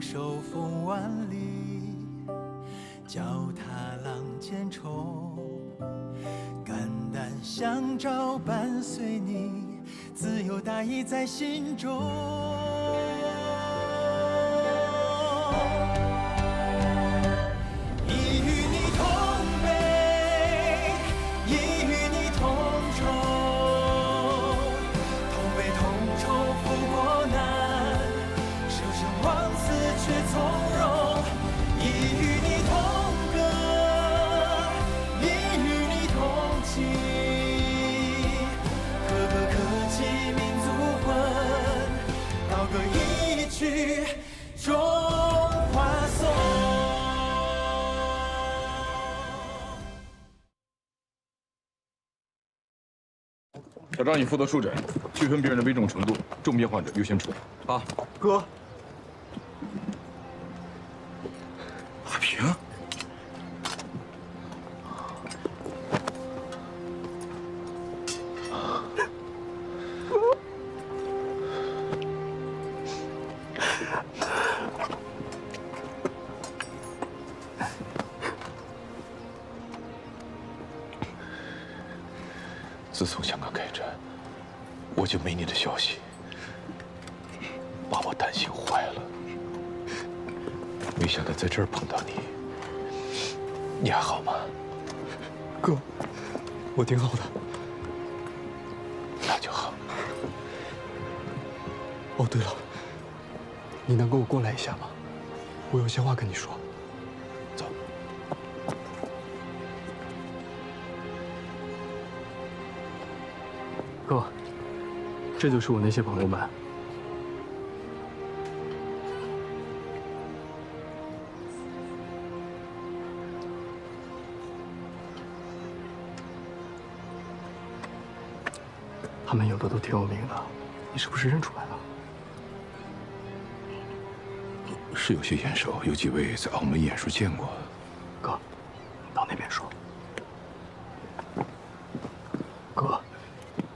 手风万里，脚踏浪尖冲，肝胆相照伴随你，自由大义在心中。已与你同悲，已与你同愁，同悲同愁赴过难，舍生忘死却从容。已与你同歌，已与你同泣，可歌可泣民族魂，高歌一曲中华颂。小张，你负责触诊，区分病人的危重程度，重病患者优先处理。好，哥，阿平，自从香港开战，我就没你的消息，把我担心坏了。没想到在这儿碰到你，你还好吗？哥，我挺好的。那就好。哦，对了，你能跟我过来一下吗？我有些话跟你说。走。哥，这就是我那些朋友们。他们有的都挺有名的，你是不是认出来了？是有些眼熟，有几位在澳门演出见过。哥，到那边说。哥，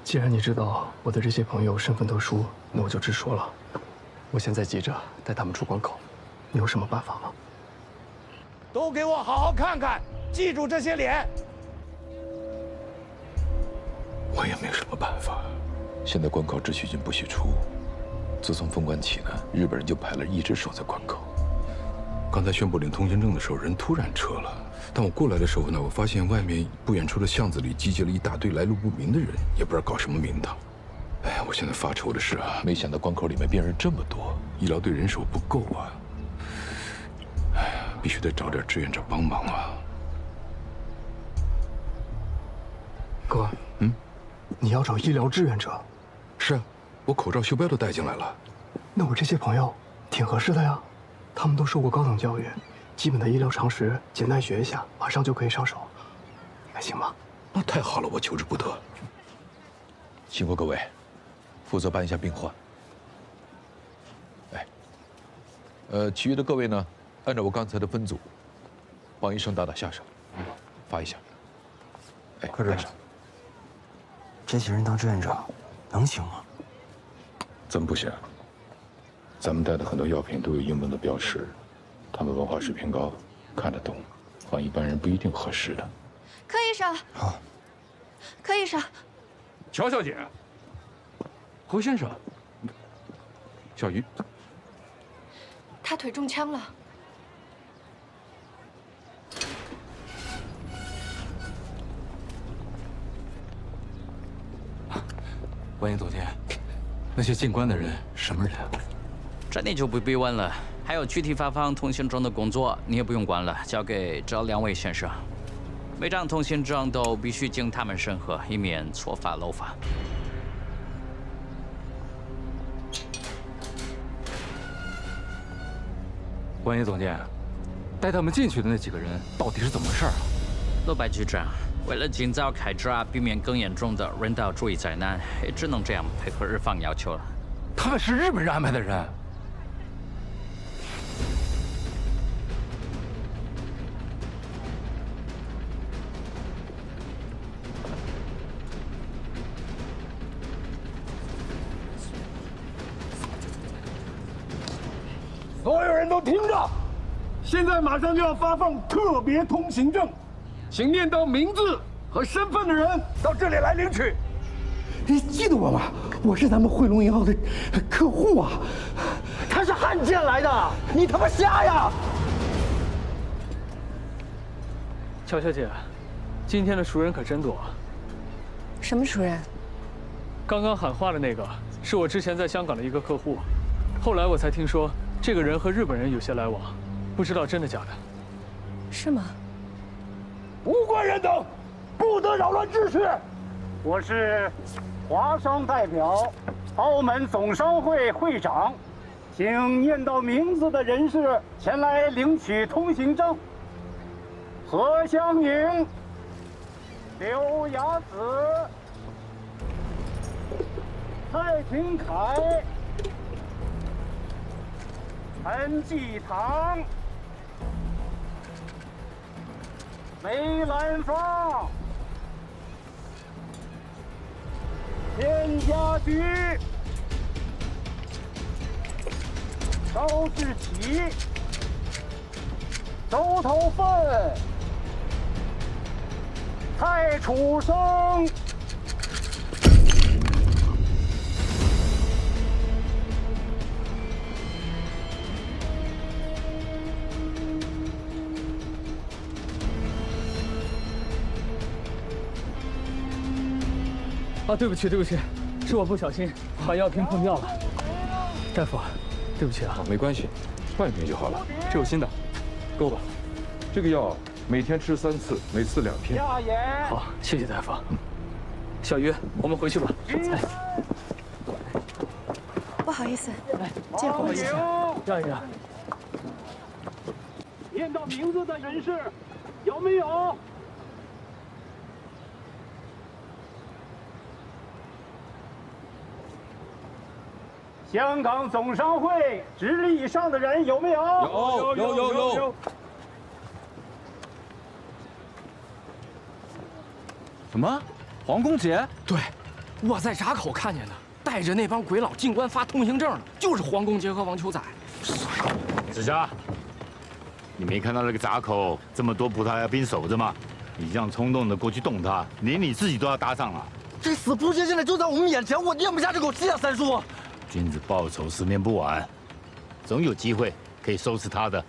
既然你知道我的这些朋友身份特殊，那我就直说了。我现在急着带他们出关口，你有什么办法吗？都给我好好看看，记住这些脸。我也没有什么办法。现在关口只许进不许出。自从封关起呢，日本人就派了一直守在关口。刚才宣布领通行证的时候，人突然撤了。但我过来的时候呢，我发现外面不远处的巷子里集结了一大堆来路不明的人，也不知道搞什么名堂。哎呀，我现在发愁的是啊，没想到关口里面病人这么多，医疗队人手不够啊。哎呀，必须得找点志愿者帮忙啊。哥，你要找医疗志愿者？是啊，我口罩、袖标都带进来了。那我这些朋友挺合适的呀，他们都受过高等教育，基本的医疗常识简单学一下，马上就可以上手，还行吗？那太好了，我求之不得。辛苦各位，负责办一下病患。其余的各位呢，按照我刚才的分组，帮医生打打下手，发一下。科主任，这些人当志愿者能行吗？怎么不行？咱们带的很多药品都有英文的标识，他们文化水平高，看得懂，换一般人不一定合适的。柯医生，好。柯医生，乔小姐，侯先生，小鱼，他腿中枪了。关营总监，那些进关的人什么人啊？这你就不必问了。还有具体发放通行证的工作，你也不用管了，交给这两位先生。每张通行证都必须经他们审核，以免错发漏发。关营总监，带他们进去的那几个人到底是怎么回事啊？陆白局长，为了尽早开抓，避免更严重的人道主义灾难，也只能这样配合日方要求了。他们是日本人安排的人。所有人都听着，现在马上就要发放特别通行证，请念到名字和身份的人到这里来领取。你记得我吗？我是咱们汇龙银行的客户啊。他是汉奸来的，你他妈瞎呀！乔小姐，今天的熟人可真多。什么熟人？刚刚喊话的那个是我之前在香港的一个客户，后来我才听说这个人和日本人有些来往，不知道真的假的。是吗？无关人等，不得扰乱秩序。我是华商代表，澳门总商会会长，请念到名字的人士前来领取通行证。何香凝、刘雅子、蔡廷凯、陈继堂、梅兰芳、田家驹、周志奇、周头奋、蔡楚生。啊，对不起，对不起，是我不小心把药瓶碰掉了。大夫，对不起啊。没关系，换一瓶就好了。这有新的，给我吧。这个药每天吃3次，每次2片。好，谢谢大夫。小鱼，我们回去吧。不好意思，来，借过一下。让一让。念到名字的人士有没有？香港总商会执理以上的人有没有？有。什么？黄公杰？对，我在闸口看见的，带着那帮鬼佬进关发通行证的，就是黄公杰和王球仔。子佳，你没看到那个闸口这么多葡萄牙兵守着吗？你这样冲动的过去动他，连你自己都要搭上了。这死扑街现在就在我们眼前，我咽不下这口气啊，三叔。君子报仇，十年不晚，总有机会可以收拾他的。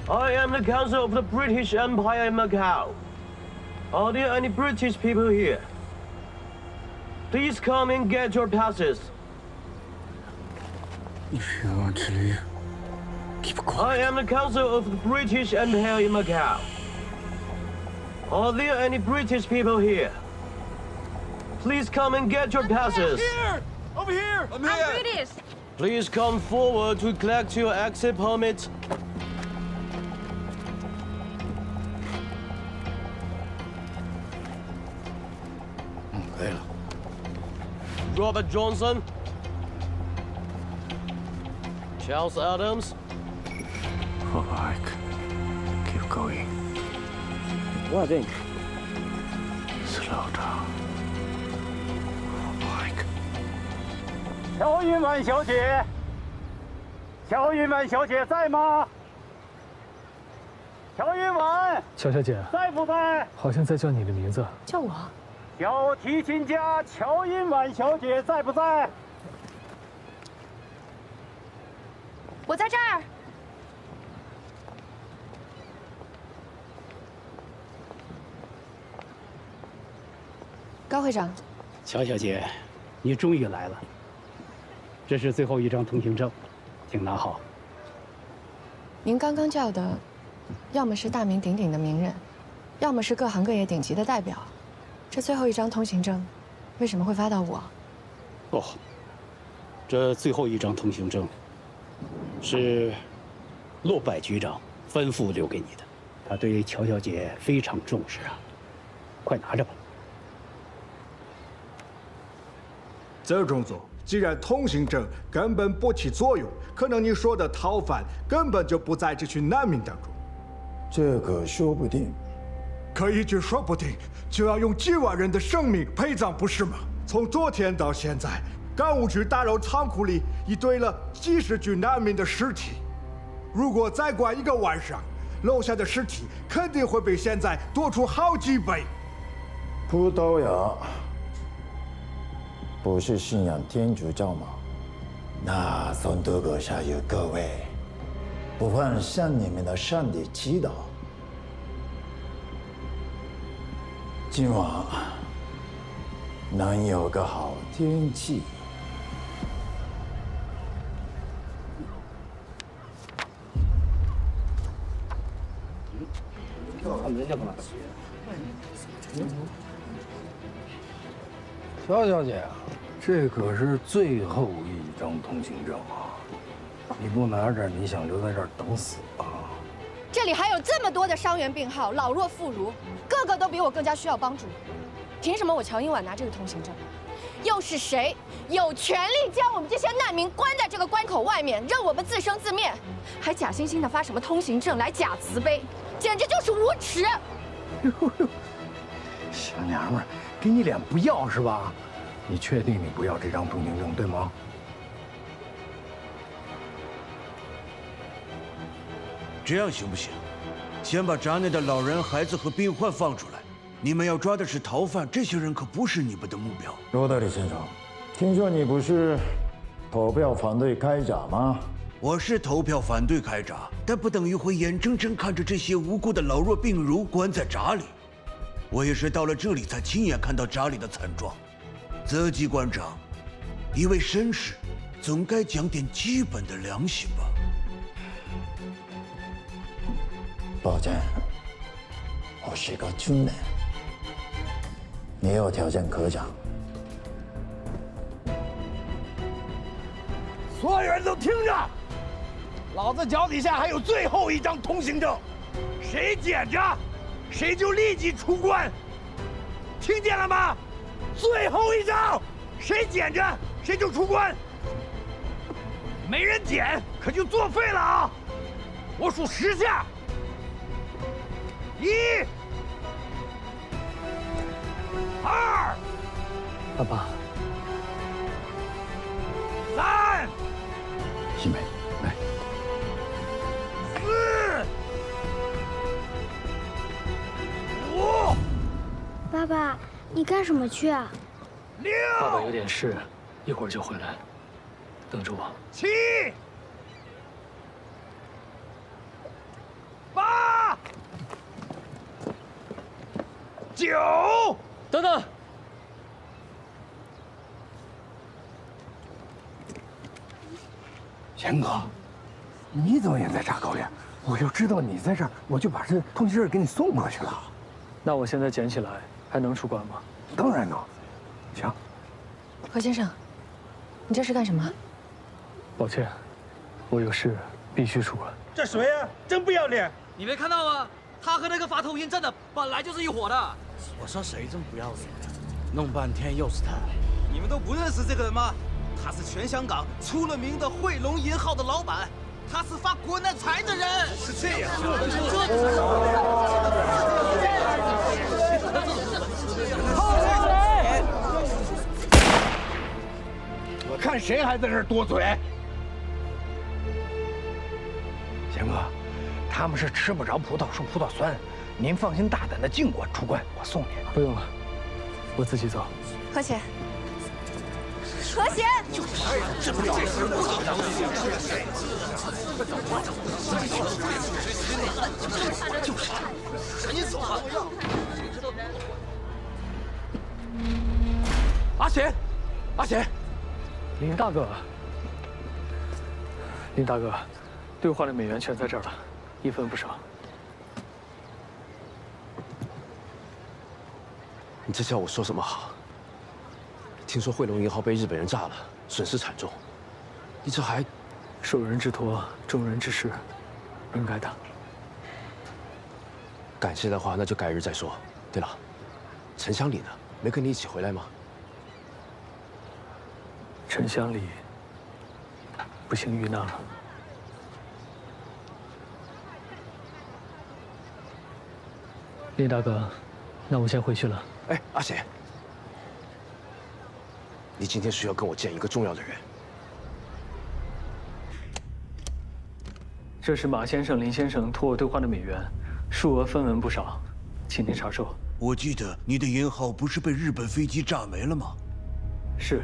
I am the Council of the British Empire in Macau. Are there any British people here? Please come and get your passes. If you want to leave, keep quiet. I am the Council of the British Empire in Macau. Are there any British people here? Please come and get your passes. Over here! I'm British. Please come forward to collect your exit permit. Robert Johnson. Charles Adams. Mike, keep going. What thing? Slow down. Mike. 乔云婉小姐，乔云婉小姐在吗？乔云婉，乔小姐，在不在？好像在叫你的名字。叫我。小提琴家乔云婉小姐在不在？我在这儿。高会长，乔小姐，你终于来了。这是最后一张通行证，请拿好。您刚刚叫的，要么是大名鼎鼎的名人，要么是各行各业顶级的代表。这最后一张通行证，为什么会发到我？哦，这最后一张通行证，是骆柏局长吩咐留给你的。他对乔小姐非常重视啊，快拿着吧。这种做，既然通行证根本不起作用，可能你说的逃犯根本就不在这群难民当中。这个说不定。可一句说不定，就要用几万人的生命陪葬，不是吗？从昨天到现在，港务局大楼仓库里已堆了几十具难民的尸体。如果再关1个晚上，楼下的尸体肯定会比现在多出好几倍。葡萄牙不是信仰天主教吗？那圣德阁下有各位，不妨向你们的上帝祈祷，今晚能有个好天气。肖小姐啊，这可是最后一张通行证啊！你不拿着，你想留在这儿等死啊？这里还有这么多的伤员病号、老弱妇孺，个个都比我更加需要帮助。凭什么我乔英婉拿这个通行证？又是谁有权利将我们这些难民关在这个关口外面，任我们自生自灭？还假惺惺的发什么通行证来假慈悲，简直就是无耻！小娘们儿，给你脸不要是吧？你确定你不要这张通行证对吗？这样行不行？先把闸内的老人、孩子和病患放出来。你们要抓的是逃犯，这些人可不是你们的目标。罗德里先生，听说你不是投票反对开闸吗？我是投票反对开闸，但不等于会眼睁睁看着这些无辜的老弱病孺关在闸里。我也是到了这里才亲眼看到闸里的惨状。泽基馆长，一位绅士，总该讲点基本的良心吧？抱歉，我是个军人，没有条件可讲。所有人都听着，老子脚底下还有最后一张通行证，谁捡着，谁就立即出关，听见了吗？最后一张，谁捡着谁就出关，没人捡可就作废了啊！我数10下，1、2，爸爸，3，新梅，来，4、5。爸爸，你干什么去啊？6。爸爸有点事，一会儿就回来，等着我。7、8、9。等等。贤哥，你怎么也在查高原？我要知道你在这儿，我就把这通行证给你送过去了。那我现在捡起来还能出关吗？当然能。行。何先生，你这是干什么？抱歉，我有事必须出关。这谁呀？真不要脸！你没看到吗？他和那个发通行证的本来就是一伙的。我说谁真不要脸？弄半天又是他。你们都不认识这个人吗？他是全香港出了名的汇龙银号的老板，他是发国难财的人。是这样。我看谁还在这儿多嘴。贤哥，他们是吃不着葡萄说葡萄酸，您放心大胆的尽管出关，我送您。不用了，我自己走。何贤，何贤，这不这事不好。就是他，赶紧走啊！阿贤，阿贤，林大哥，林大哥，兑换的美元全在这儿了，1分不少。你这叫我说什么好？听说汇龙银号被日本人炸了，损失惨重。你这还……受人之托，众人之事，应该的。感谢的话，那就改日再说。对了，陈香里呢？没跟你一起回来吗？陈香里不幸遇难了。林大哥，那我先回去了。哎，阿贤，你今天需要跟我见一个重要的人。这是马先生、林先生托我兑换的美元，数额分文不少，请您查收。我记得你的银号不是被日本飞机炸没了吗？是，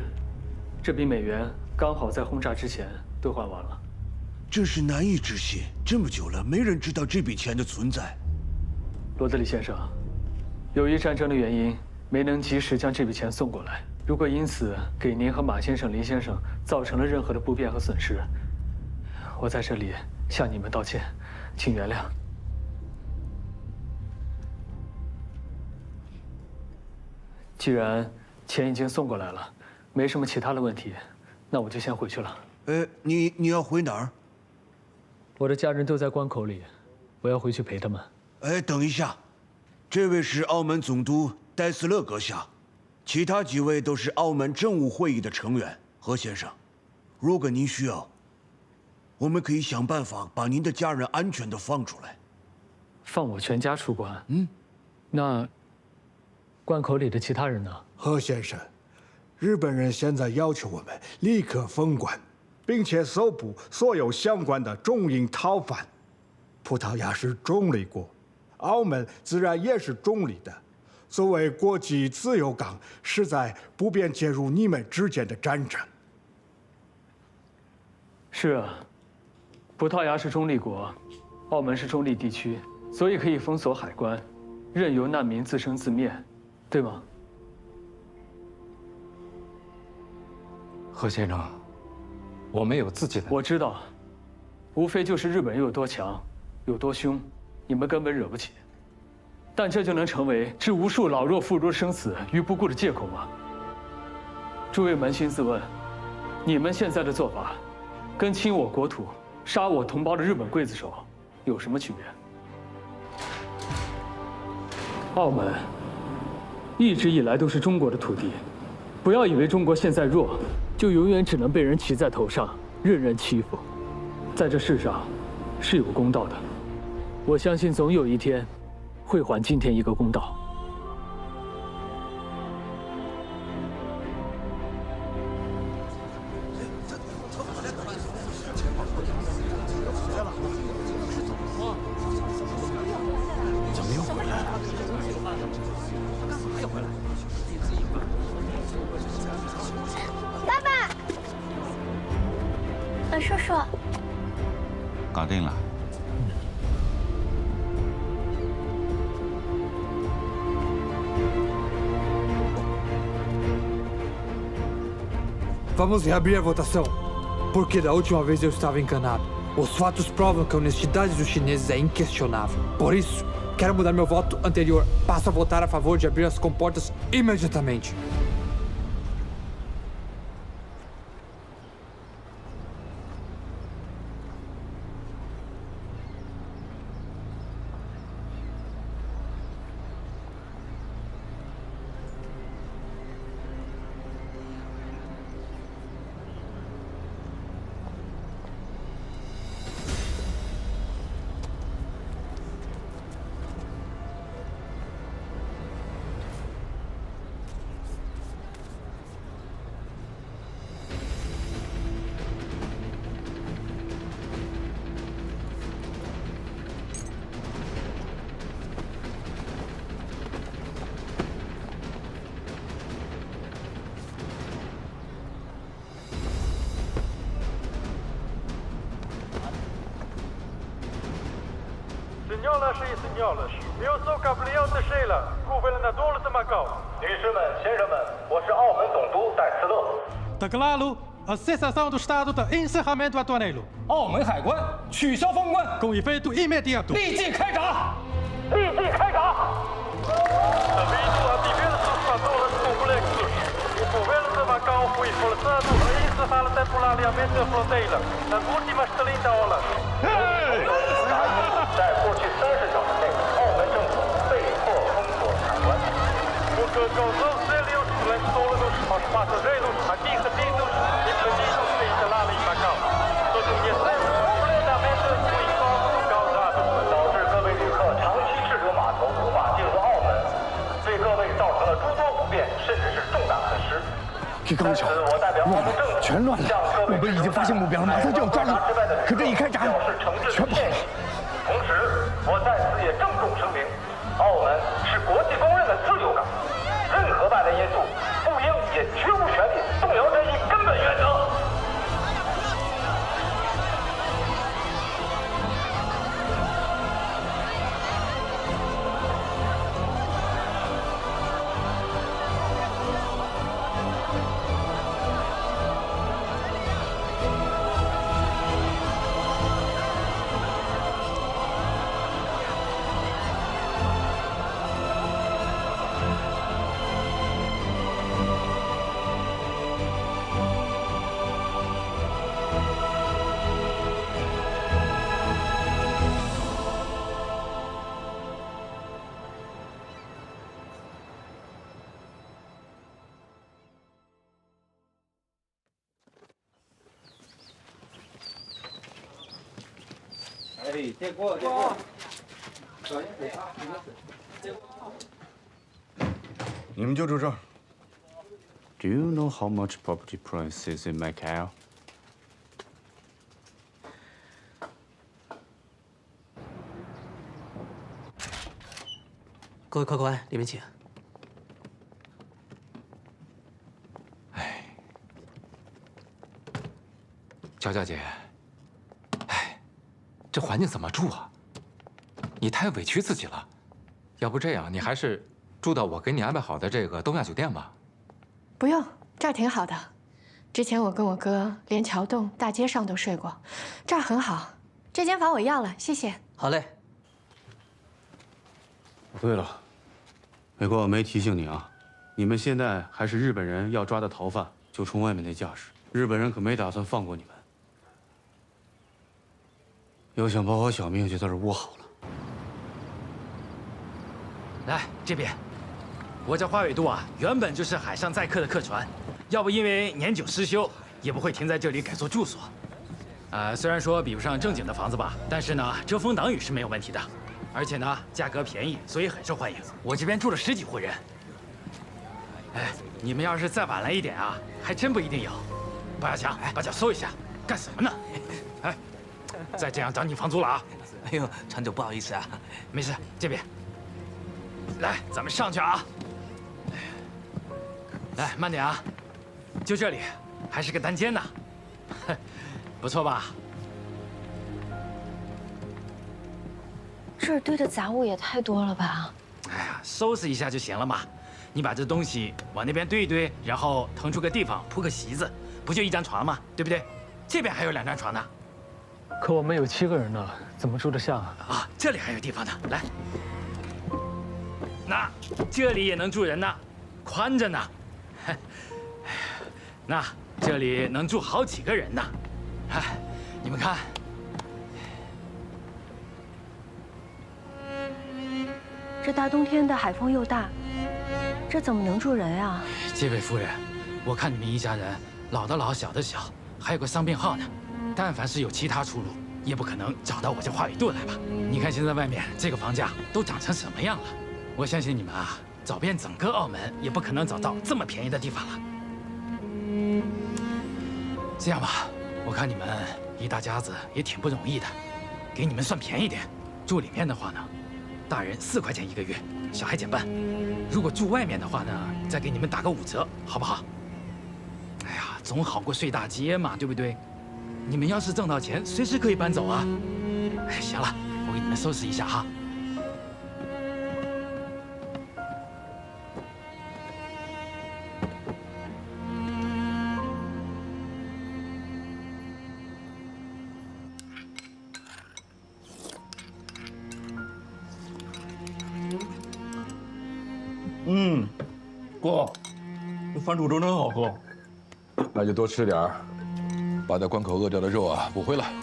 这笔美元刚好在轰炸之前兑换完了。真是难以置信，这么久了，没人知道这笔钱的存在。罗德里先生，由于战争的原因，没能及时将这笔钱送过来。如果因此给您和马先生、林先生造成了任何的不便和损失，我在这里向你们道歉，请原谅。既然钱已经送过来了，没什么其他的问题，那我就先回去了。你要回哪儿？我的家人都在关口里，我要回去陪他们。等一下，这位是澳门总督戴斯勒阁下，其他几位都是澳门政务会议的成员。何先生，如果您需要，我们可以想办法把您的家人安全地放出来。放我全家出关？那关口里的其他人呢？何先生，日本人现在要求我们立刻封关，并且搜捕所有相关的中英逃犯。葡萄牙是中立国，澳门自然也是中立的。作为国际自由港，实在不便介入你们之间的战争。是啊，葡萄牙是中立国，澳门是中立地区，所以可以封锁海关，任由难民自生自灭，对吗？何先生，我们有自己的。我知道，无非就是日本人有多强，有多凶，你们根本惹不起。但这就能成为置无数老弱妇孺的生死于不顾的借口吗？诸位扪心自问，你们现在的做法，跟侵我国土、杀我同胞的日本刽子手有什么区别？澳门一直以来都是中国的土地，不要以为中国现在弱，就永远只能被人骑在头上，任人欺负。在这世上，是有公道的。我相信总有一天，会还今天一个公道。怎么又回来了？爸爸，叔叔，搞定了。Vamos reabrir a votação, porque da última vez eu estava enganado. Os fatos provam que a honestidade dos chineses é inquestionável. Por isso, quero mudar meu voto anterior. Passo a votar a favor de abrir as comportas imediatamente. Senhoras e senhores, eu sou Gabriel Teixeira, governador de Macau. 女士们、先生们，我是澳门总督戴斯勒。 Declaro a cessação do estado de encerramento aduaneiro. 澳门海关取消封关， com efeito imediato. 立即开闸！立即开闸！ Devido a diversos fatores complexos, o governo de Macau foi forçado a encerrar temporariamente a fronteira nas últimas 30 horas. 在过去30小时内，澳门政府被迫封锁海关。 O que causou sérios transtornos aos passageiros aqui retidos e pedidos de instalar em Macau. Reconhecemos completamente o incômodo causado. 导致各位旅客长期滞留码头，无法进入澳门，对各位造成了诸多不便，甚至是重大损失。给高桥，乱了，全乱了！我们已经发现目标了，马上就要抓住，可这一开闸，全跑了。同时，我在此也郑重声明，澳门是国际公认的自由港，任何外来因素不应也绝无权利动摇这一根本原则。 哎，再过，再过。你们就住这儿。 Do you know how much property price is in Macau? 各位客官，里面请。乔小姐，哎，这环境怎么住啊？你太委屈自己了。要不这样，你还是住到我给你安排好的这个东亚酒店吧。不用，这儿挺好的。之前我跟我哥连桥洞、大街上都睡过，这儿很好。这间房我要了，谢谢。好嘞。对了，美国我没提醒你啊，你们现在还是日本人要抓的逃犯，就冲外面那架势，日本人可没打算放过你们。要想保好小命，就在这窝好了。来这边，我这花尾渡啊，原本就是海上载客的客船，要不因为年久失修，也不会停在这里改做住所。虽然说比不上正经的房子吧，但是呢，遮风挡雨是没有问题的，而且呢，价格便宜，所以很受欢迎。我这边住了10几户人。哎，你们要是再晚来一点啊，还真不一定有。包小强，把脚收一下，干什么呢？哎，再这样涨你房租了啊！哎呦，船长不好意思啊。没事，这边。来，咱们上去啊！来，慢点啊！就这里，还是个单间呢，不错吧？这儿堆的杂物也太多了吧？哎呀，收拾一下就行了嘛。你把这东西往那边堆一堆，然后腾出个地方铺个席子，不就一张床吗？对不对？这边还有2张床呢。可我们有7个人呢，怎么住得下啊？啊，这里还有地方呢，来。那这里也能住人呢，宽着呢。那这里能住好几个人呢。哎，你们看，这大冬天的海风又大，这怎么能住人啊？这位夫人，我看你们一家人，老的老，小的小，还有个伤病号呢。但凡是有其他出路，也不可能找到我这花尾渡来吧？你看现在外面这个房价都涨成什么样了？我相信你们啊，找遍整个澳门也不可能找到这么便宜的地方了。这样吧，我看你们一大家子也挺不容易的，给你们算便宜点。住里面的话呢，大人4块钱1个月，小孩减半。如果住外面的话呢，再给你们打个5折，好不好？哎呀，总好过睡大街嘛，对不对？你们要是挣到钱，随时可以搬走啊。哎，行了，我给你们收拾一下哈。哥，这番薯粥真好喝。那就多吃点儿，把在关口饿掉的肉啊补回来。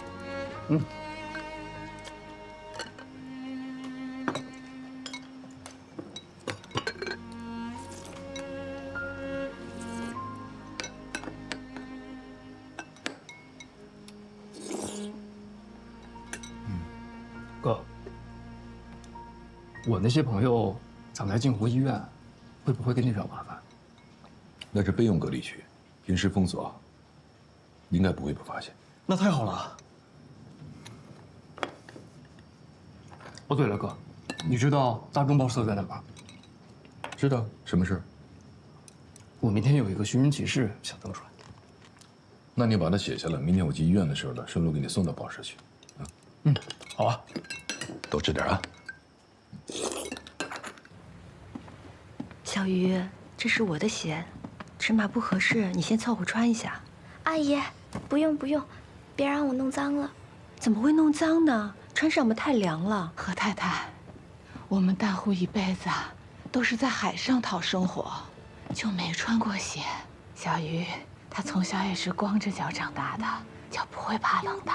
哥，我那些朋友长在镜湖医院，会不会给你惹麻烦？那是备用隔离区，平时封锁，应该不会被发现。那太好了。哦，对了，哥，你知道大众报社在哪吗？知道，什么事？我明天有一个寻人启事想登出来。那你把它写下来，明天我去医院的时候呢，顺路给你送到报社去。嗯，好啊。多吃点啊。小鱼，这是我的鞋，尺码不合适，你先凑合穿一下。阿姨，不用不用，别让我弄脏了。怎么会弄脏呢？穿上吧，太凉了。何太太，我们大户一辈子都是在海上讨生活，就没穿过鞋。小鱼，她从小也是光着脚长大的，脚不会怕冷的。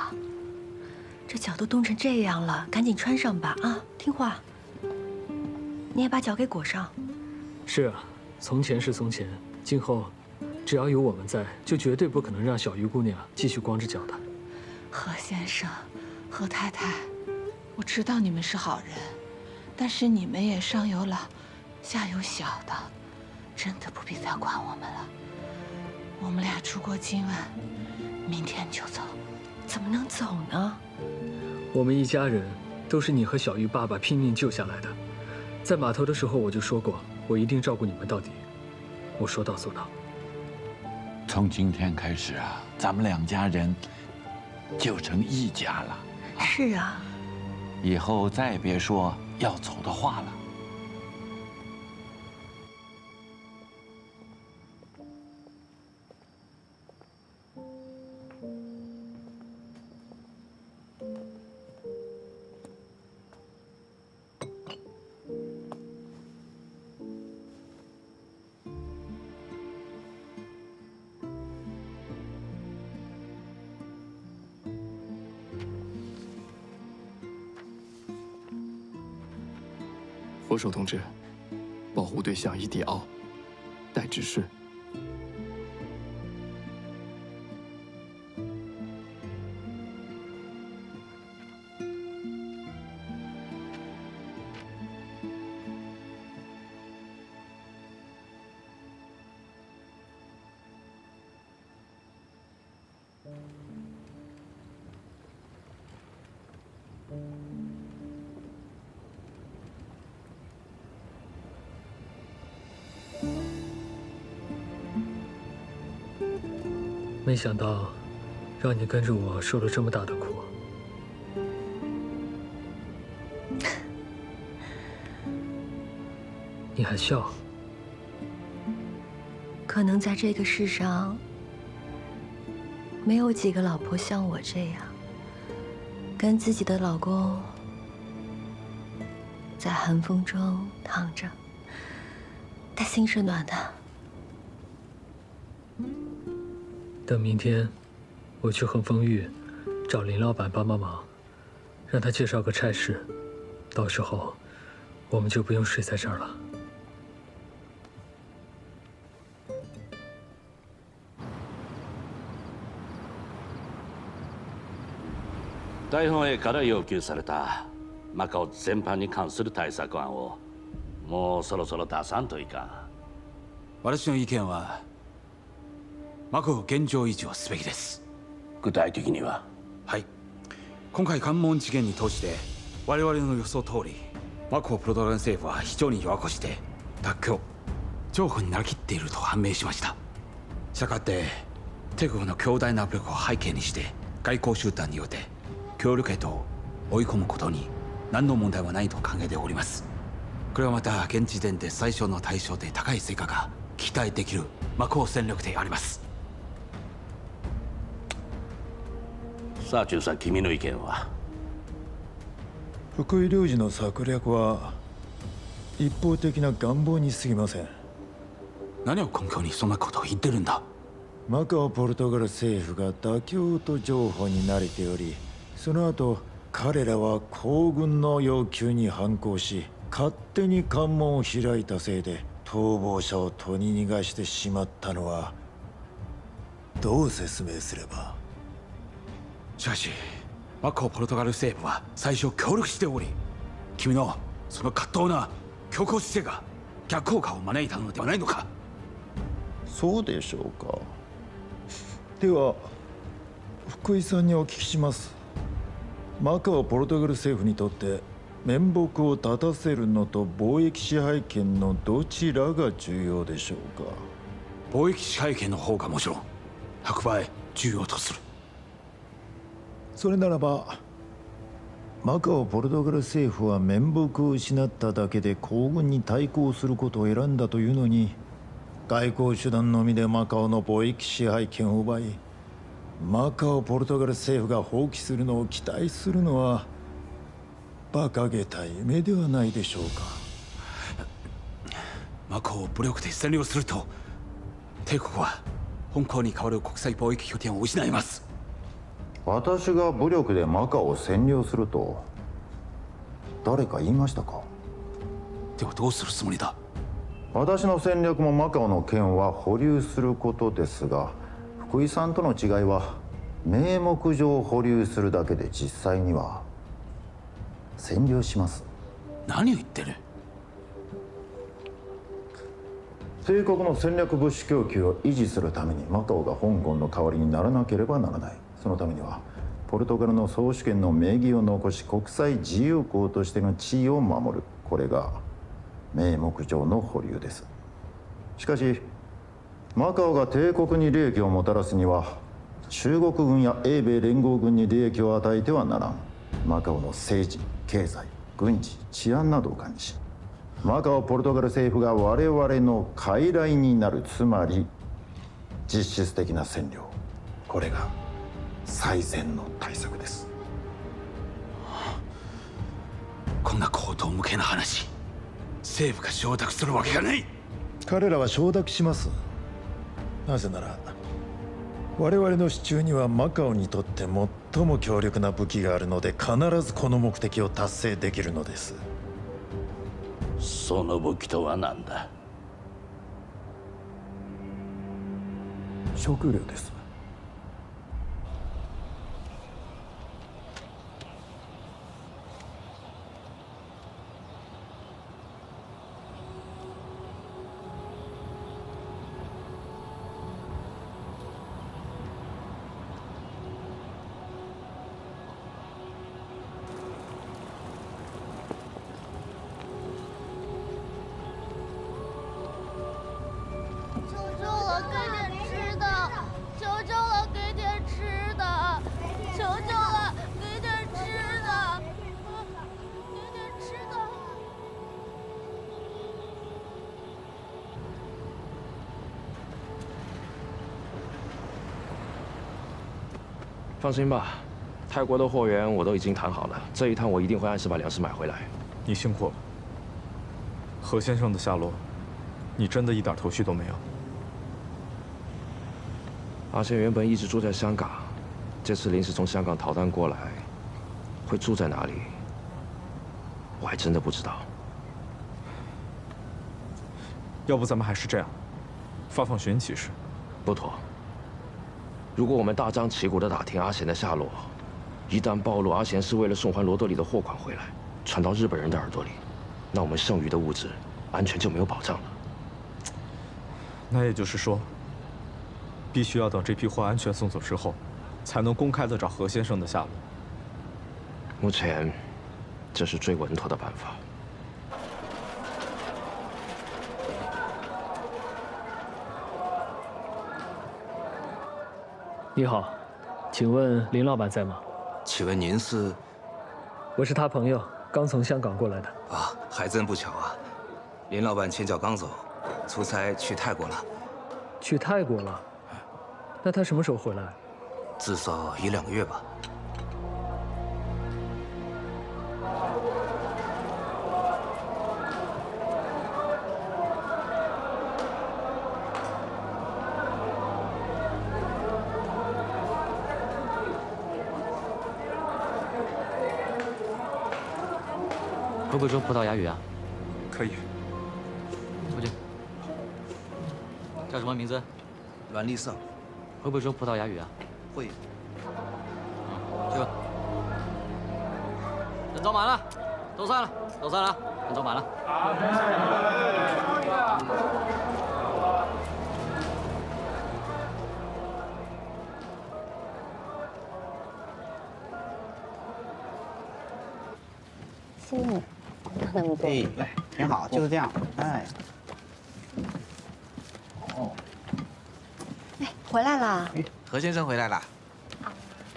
这脚都冻成这样了，赶紧穿上吧啊！听话，你也把脚给裹上。是啊，从前是从前，今后只要有我们在，就绝对不可能让小鱼姑娘继续光着脚的。何先生，何太太，我知道你们是好人，但是你们也上有老，下有小的，真的不必再管我们了。我们俩出国今晚，明天就走。怎么能走呢？我们一家人都是你和小鱼爸爸拼命救下来的。在码头的时候我就说过，我一定照顾你们到底。我说到做到。从今天开始啊，咱们两家人就成一家了。是啊。以后再也别说要走的话了。佛手同志，保护对象伊迪奥，待指示。没想到，让你跟着我受了这么大的苦。你还笑？可能在这个世上，没有几个老婆像我这样，跟自己的老公在寒风中躺着，但心是暖的。等明天，我去恒丰玉找林老板帮帮忙，让他介绍个差事，到时候我们就不用睡在这儿了。大本営から要求されたマカオ全般に関する対策案をもうそろそろ出さんといかん。私の意見はマカオ現状維持をすべきです。具体的には？はい、今回関門事件に通して我々の予想通りマカオプロドラン政府は非常に弱くして脱去譲歩になりきっていると判明しました。したがって帝国の強大な圧力を背景にして外交手段によって協力へと追い込むことに何の問題はないと考えております。これはまた現時点で最小の対象で高い成果が期待できるマカオ戦略であります。さあ中さん、君の意見は？福井良次の策略は一方的な願望に過ぎません。何を根拠にそんなことを言ってるんだ。マカオ・ポルトガル政府が妥協と譲歩に慣れており、その後彼らは皇軍の要求に反抗し勝手に関門を開いたせいで逃亡者を取り逃がしてしまったのはどう説明すれば。しかしマカオ・ポルトガル政府は最初協力しており、君のその葛藤な強硬姿勢が逆効果を招いたのではないのか。そうでしょうか。では福井さんにお聞きします。マカオ・ポルトガル政府にとって面目を立たせるのと貿易支配権のどちらが重要でしょうか。貿易支配権の方がもちろん100倍重要とする。それならばマカオ・ポルトガル政府は面目を失っただけで皇軍に対抗することを選んだというのに、外交手段のみでマカオの貿易支配権を奪い、マカオ・ポルトガル政府が放棄するのを期待するのは馬鹿げた夢ではないでしょうか。マカオを武力で占領すると帝国は香港に代わる国際貿易拠点を失います。私が武力でマカオを占領すると誰か言いましたか。ではどうするつもりだ。私の戦略もマカオの権は保留することですが、福井さんとの違いは名目上保留するだけで実際には占領します。何を言ってる。帝国の戦略物資供給を維持するためにマカオが香港の代わりにならなければならない。そのためにはポルトガルの宗主権の名義を残し国際自由港としての地位を守る。これが名目上の保留です。しかしマカオが帝国に利益をもたらすには中国軍や英米連合軍に利益を与えてはならん。マカオの政治、経済、軍事、治安などを管理し、マカオ・ポルトガル政府が我々の傀儡になる、つまり実質的な占領。これが最善の対策です。こんな荒唐無稽な話、政府が承諾するわけがない。彼らは承諾します。なぜなら我々の手中にはマカオにとって最も強力な武器があるので、必ずこの目的を達成できるのです。その武器とは何だ。食料です。放心吧，泰国的货源我都已经谈好了，这一趟我一定会按时把粮食买回来。你辛苦了。何先生的下落，你真的一点头绪都没有？阿贤原本一直住在香港，这次临时从香港逃难过来，会住在哪里，我还真的不知道。要不咱们还是这样，发放寻骑士。不妥。如果我们大张旗鼓地打听阿贤的下落，一旦暴露阿贤是为了送还罗德里的货款回来，传到日本人的耳朵里，那我们剩余的物质安全就没有保障了。那也就是说，必须要等这批货安全送走之后，才能公开地找何先生的下落。目前，这是最稳妥的办法。你好，请问林老板在吗？请问您是？我是他朋友，刚从香港过来的。啊，还真不巧啊！林老板前脚刚走，出差去泰国了。去泰国了？那他什么时候回来？至少1、2个月吧。会不会说葡萄牙语啊？可以。出去。叫什么名字？阮立胜。会不会说葡萄牙语啊？会。去吧。人走满了，都散了，都散了，人走满了。心呢，那么多。哎，挺好，就是这样。哎。哦。哎，回来啦。何先生回来了。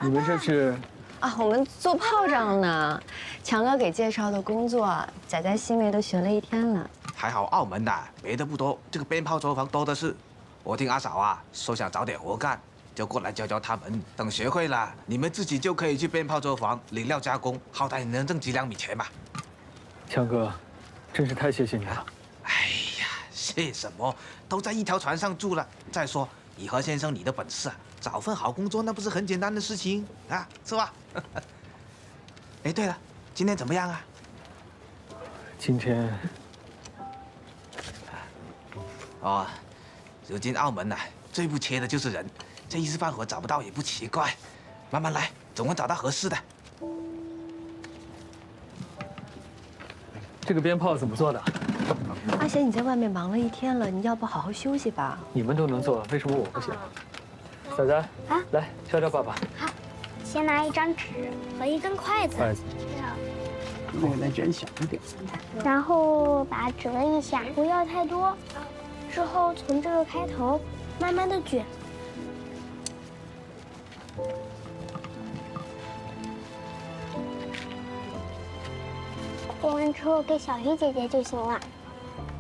你们这是？啊，我们做炮仗呢。强哥给介绍的工作，仔仔、新梅都学了1天了。还好澳门的别的不多，这个鞭炮作坊多的是。我听阿嫂啊说想找点活干，就过来教教他们。等学会了，你们自己就可以去鞭炮作坊领料加工，好歹能挣几两米钱嘛。强哥，真是太谢谢你了。哎呀，谢什么？都在一条船上住了。再说，以何先生你的本事啊，找份好工作那不是很简单的事情啊，是吧？哎，对了，今天怎么样啊？今天，哦，如今澳门呐，最不缺的就是人，这一时半会找不到也不奇怪，慢慢来，总能找到合适的。这个鞭炮怎么做的？阿贤，你在外面忙了1天了，你要不好好休息吧？你们都能做，为什么我不行？仔仔，啊，来教教爸爸。好，先拿一张纸和一根筷子。筷子。那个再卷小一点。然后把折一下，不要太多。之后从这个开头慢慢的卷。卷完之后给小鱼姐姐就行了。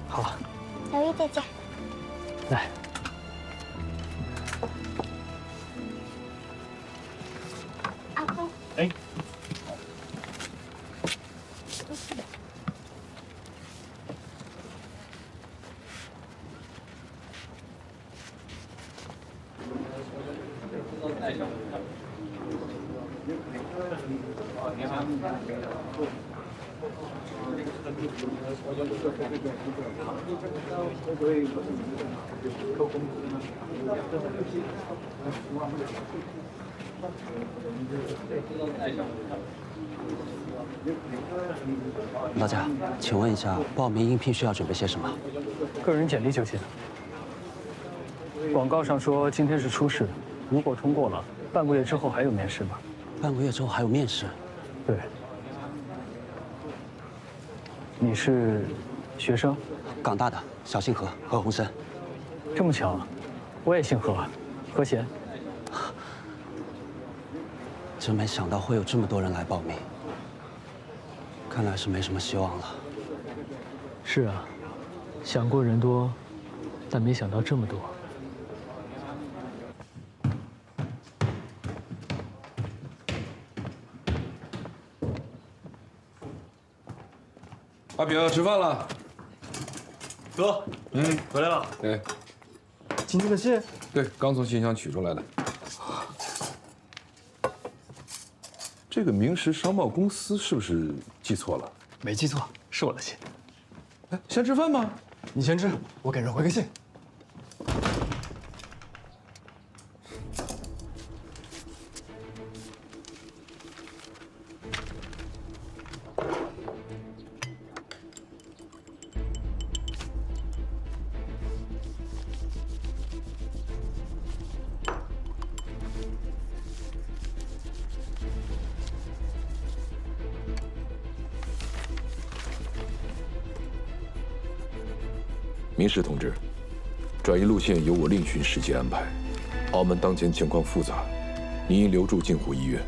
好。小鱼姐姐。来。阿公。哎。老贾，请问一下，报名应聘需要准备些什么？个人简历就行。广告上说今天是初试，如果通过了，半个月之后还有面试吗？半个月之后还有面试？对。你是学生？港大的，小姓何，何鸿燊。这么巧，我也姓何，何贤。真没想到会有这么多人来报名，看来是没什么希望了。是啊，想过人多，但没想到这么多。阿炳，吃饭了。哥，回来了。哎，今天的信？对，刚从信箱取出来的。这个明石商贸公司是不是记错了？没记错，是我的信。哎，先吃饭吗？你先吃，我给人回个信。明石同志，转移路线由我另寻时机安排。澳门当前情况复杂，您应留驻镜湖医院，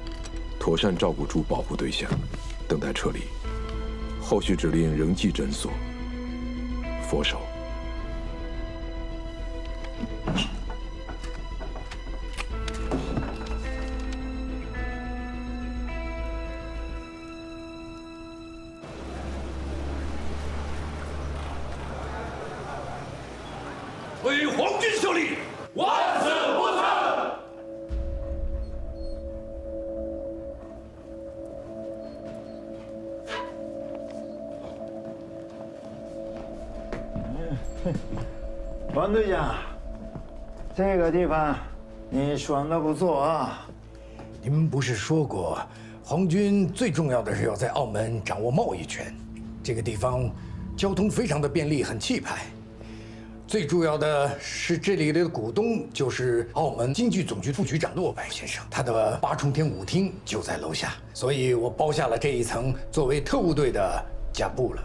妥善照顾住保护对象，等待撤离。后续指令仍记诊所。佛手。为皇军效力，万死不辞。王队长，这个地方你选的不错啊。你们不是说过，皇军最重要的是要在澳门掌握贸易权？这个地方交通非常的便利，很气派。最主要的是这里的股东就是澳门京剧总局副局长骆白先生，他的8重天舞厅就在楼下，所以我包下了这一层作为特务队的家布了。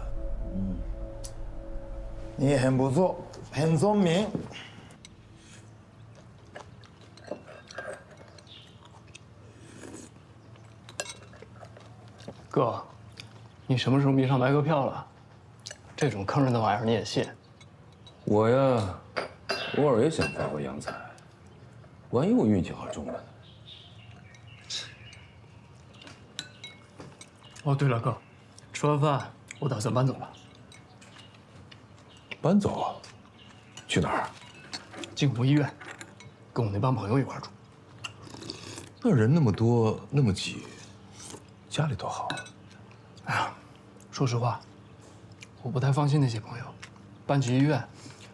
你很不错，很聪明。哥，你什么时候迷上白鸽票了？这种坑人的玩意儿你也信？我呀，偶尔也想发发洋财，万一我运气好中了呢？哦，对了，哥，吃完饭我打算搬走了。搬走啊？去哪儿？镜湖医院，跟我那帮朋友一块住。那人那么多，那么挤，家里多好啊！哎呀，说实话，我不太放心那些朋友，搬去医院，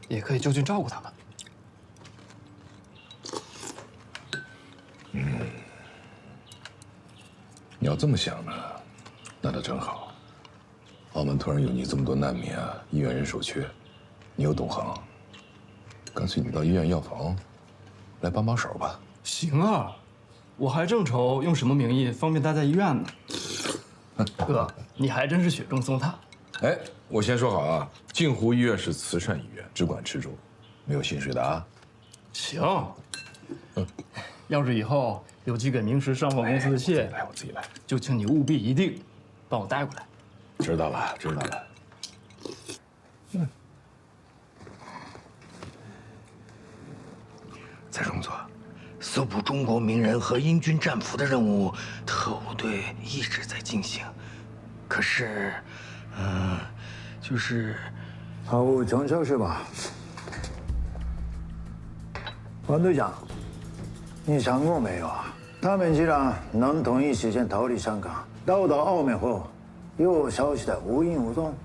也可以就近照顾他们。你要这么想呢，那倒正好。澳门突然有你这么多难民啊，医院人手缺，你又懂行，干脆你到医院药房来帮帮手吧。行啊，我还正愁用什么名义方便待在医院呢。哥，你还真是雪中送炭。哎，我先说好啊，镜湖医院是慈善医院，只管吃住，没有薪水的啊。行。要是以后有寄给明石上访公司的信，我自己来，就请你务必一定帮我带过来。知道了，知道了。蔡荣佐，搜捕中国名人和英军战俘的任务，特务队一直在进行。可是，就是毫无成效是吧？王队长，你想过没有啊？他们既然能同一时间逃离香港，到达澳门后，又消息的无影无踪，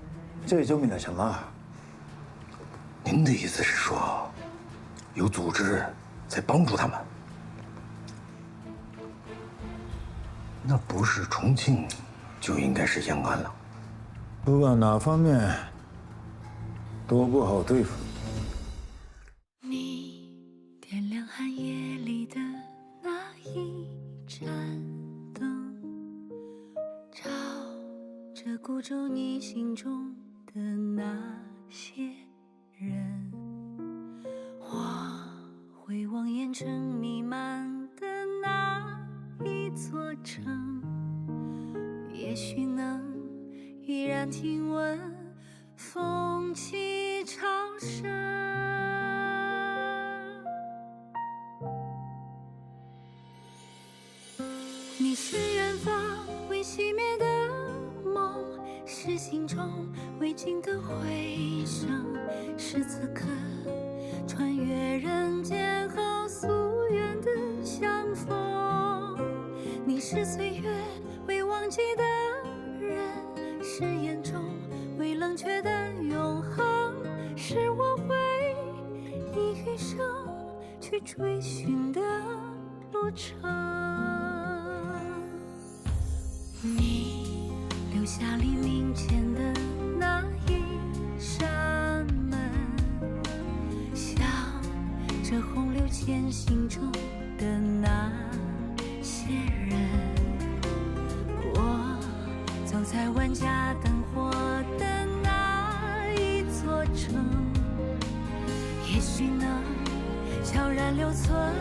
这证明了什么？您的意思是说，有组织在帮助他们？那不是重庆，就应该是延安了。不管哪方面，都不好对付。你点亮寒夜里的那一盏灯，照着孤舟你心中的那些人，我回望烟尘弥漫的那一座城，也许能依然听闻风起潮生。你是远方未熄灭的梦，是心中未尽的回声，是此刻穿越人间后夙愿的相逢。你是岁月未忘记的人，是眼中未冷却的永恒，是我会以余生去追寻的路程。你留下黎明前的那一扇门，像这洪流前行中的那些人，我走在万家灯火的那一座城，也许能悄然留存